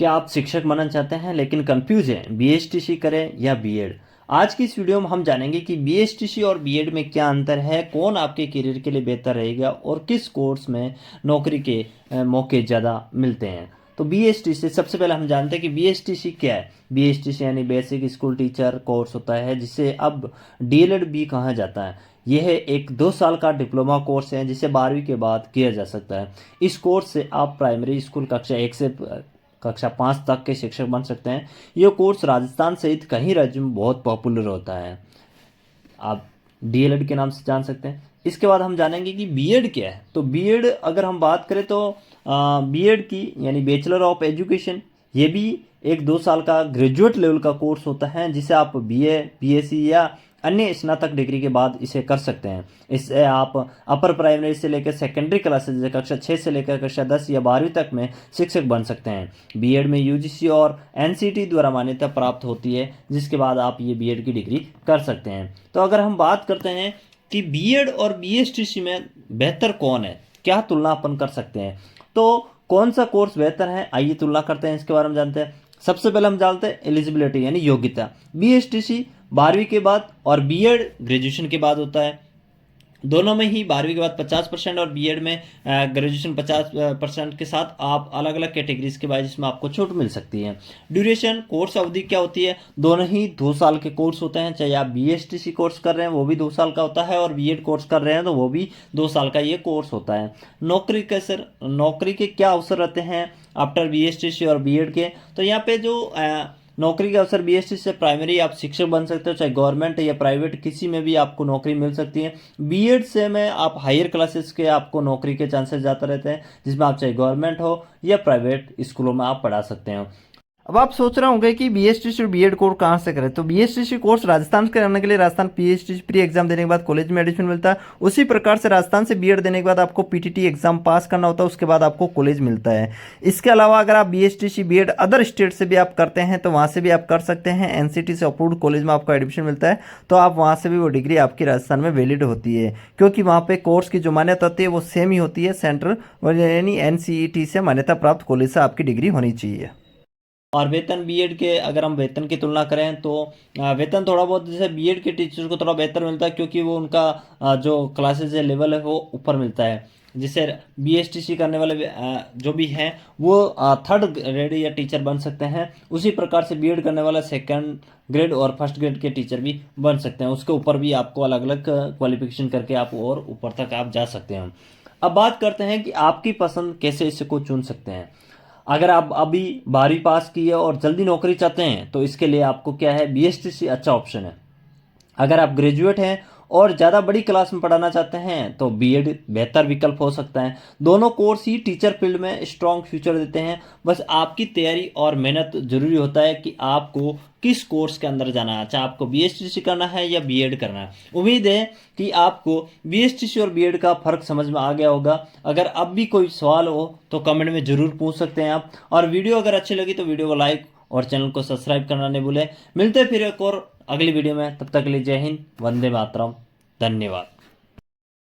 क्या आप शिक्षक बनना चाहते हैं लेकिन कंफ्यूज हैं बीएसटीसी करें या बीएड। आज की इस वीडियो में हम जानेंगे कि बीएसटीसी और बीएड में क्या अंतर है, कौन आपके करियर के लिए बेहतर रहेगा और किस कोर्स में नौकरी के मौके ज़्यादा मिलते हैं। तो बीएसटीसी सबसे पहले हम जानते हैं कि बीएसटीसी क्या है। बीएसटीसी यानी बेसिक स्कूल टीचर कोर्स होता है, जिसे अब डीएलएड भी कहा जाता है। यह एक 2 साल का डिप्लोमा कोर्स है जिसे 12वीं के बाद किया जा सकता है। इस कोर्स से आप प्राइमरी स्कूल कक्षा 1 से कक्षा 5 तक के शिक्षक बन सकते हैं। यह कोर्स राजस्थान सहित कई राज्यों में बहुत पॉपुलर होता है। आप डीएलएड के नाम से जान सकते हैं। इसके बाद हम जानेंगे कि बीएड क्या है। तो बीएड अगर हम बात करें तो बीएड की यानी बैचलर ऑफ एजुकेशन, ये भी एक 2 साल का ग्रेजुएट लेवल का कोर्स होता है जिसे आप बीए, बीएससी या अन्य स्नातक डिग्री के बाद इसे कर सकते हैं। इससे आप अपर प्राइमरी से लेकर सेकेंडरी क्लासेस जैसे कक्षा 6 से लेकर कक्षा 10 या 12वीं तक में शिक्षक बन सकते हैं। बीएड में यूजीसी और एनसीटी द्वारा मान्यता प्राप्त होती है, जिसके बाद आप ये बीएड की डिग्री कर सकते हैं। तो अगर हम बात करते हैं कि बीएड और बीएसटीसी में बेहतर कौन है, क्या तुलना अपन कर सकते हैं, तो कौन सा कोर्स बेहतर है, आइए तुलना करते हैं। इसके बारे में जानते हैं। सबसे पहले हम जानते हैं एलिजिबिलिटी यानी योग्यता। बीएसटीसी 12वीं के बाद और बीएड ग्रेजुएशन के बाद होता है। दोनों में ही 12वीं के बाद 50% और बीएड में ग्रेजुएशन 50% के साथ आप अलग अलग कैटेगरीज के बाद जिसमें आपको छूट मिल सकती है। ड्यूरेशन कोर्स अवधि क्या होती है, दोनों ही 2 साल के कोर्स होते हैं। चाहे आप बीएसटीसी कोर्स कर रहे हैं वो भी 2 साल का होता है और बीएड कोर्स कर रहे हैं तो वो भी 2 साल का ये कोर्स होता है। नौकरी के क्या अवसर रहते हैं आफ्टर बीएसटीसी और बीएड के, तो यहाँ पे जो नौकरी के अवसर बीएसटीसी से प्राइमरी आप शिक्षक बन सकते हो, चाहे गवर्नमेंट या प्राइवेट किसी में भी आपको नौकरी मिल सकती है। बीएड से में आप हायर क्लासेस के आपको नौकरी के चांसेस ज़्यादा रहते हैं, जिसमें आप चाहे गवर्नमेंट हो या प्राइवेट स्कूलों में आप पढ़ा सकते हो। अब आप सोच रहे होंगे कि बीएसटीसी और बीएड कोर्स कहाँ से करें। तो बीएसटीसी कोर्स राजस्थान से करने के लिए राजस्थान पीएचडी प्री एग्जाम देने के बाद कॉलेज में एडमिशन मिलता है। उसी प्रकार से राजस्थान से बीएड देने के बाद आपको पीटीटी एग्जाम पास करना होता है, उसके बाद आपको कॉलेज मिलता है। इसके अलावा अगर आप बीएसटीसी बीएड अदर स्टेट से भी आप करते हैं तो वहाँ से भी आप कर सकते हैं। एनसीटी से अप्रूव्ड कॉलेज में आपको एडमिशन मिलता है तो आप वहाँ से भी वो डिग्री आपकी राजस्थान में वैलिड होती है, क्योंकि वहाँ पे कोर्स की जो मान्यता होती है वो सेम ही होती है। सेंट्रल यानी एनसीईटी से मान्यता प्राप्त कॉलेज से आपकी डिग्री होनी चाहिए। और वेतन बीएड के अगर हम वेतन की तुलना करें तो वेतन थोड़ा बहुत जैसे बीएड के टीचर्स को थोड़ा बेहतर मिलता है, क्योंकि वो उनका जो क्लासेस है लेवल है वो ऊपर मिलता है। जिससे बीएसटीसी करने वाले जो भी हैं वो 3rd ग्रेड या टीचर बन सकते हैं। उसी प्रकार से बीएड करने वाला 2nd ग्रेड और 1st ग्रेड के टीचर भी बन सकते हैं। उसके ऊपर भी आपको अलग अलग क्वालिफिकेशन करके आप और ऊपर तक आप जा सकते हैं। अब बात करते हैं कि आपकी पसंद कैसे इसको चुन सकते हैं। अगर आप अभी 12वीं पास की है और जल्दी नौकरी चाहते हैं तो इसके लिए आपको क्या है, बीएसटीसी अच्छा ऑप्शन है। अगर आप ग्रेजुएट हैं और ज़्यादा बड़ी क्लास में पढ़ाना चाहते हैं तो बीएड बेहतर विकल्प हो सकता है। दोनों कोर्स ही टीचर फील्ड में स्ट्रॉन्ग फ्यूचर देते हैं, बस आपकी तैयारी और मेहनत जरूरी होता है कि आपको किस कोर्स के अंदर जाना है, चाहे आपको बीएसटीसी करना है या बीएड करना है। उम्मीद है कि आपको बीएसटीसी और बीएड का फ़र्क समझ में आ गया होगा। अगर अब भी कोई सवाल हो तो कमेंट में ज़रूर पूछ सकते हैं आप। और वीडियो अगर अच्छी लगी तो वीडियो को लाइक और चैनल को सब्सक्राइब करना नहीं भूलें। मिलते हैं फिर एक और अगली वीडियो में, तब तक के लिए जय हिंद, वंदे मातरम, धन्यवाद।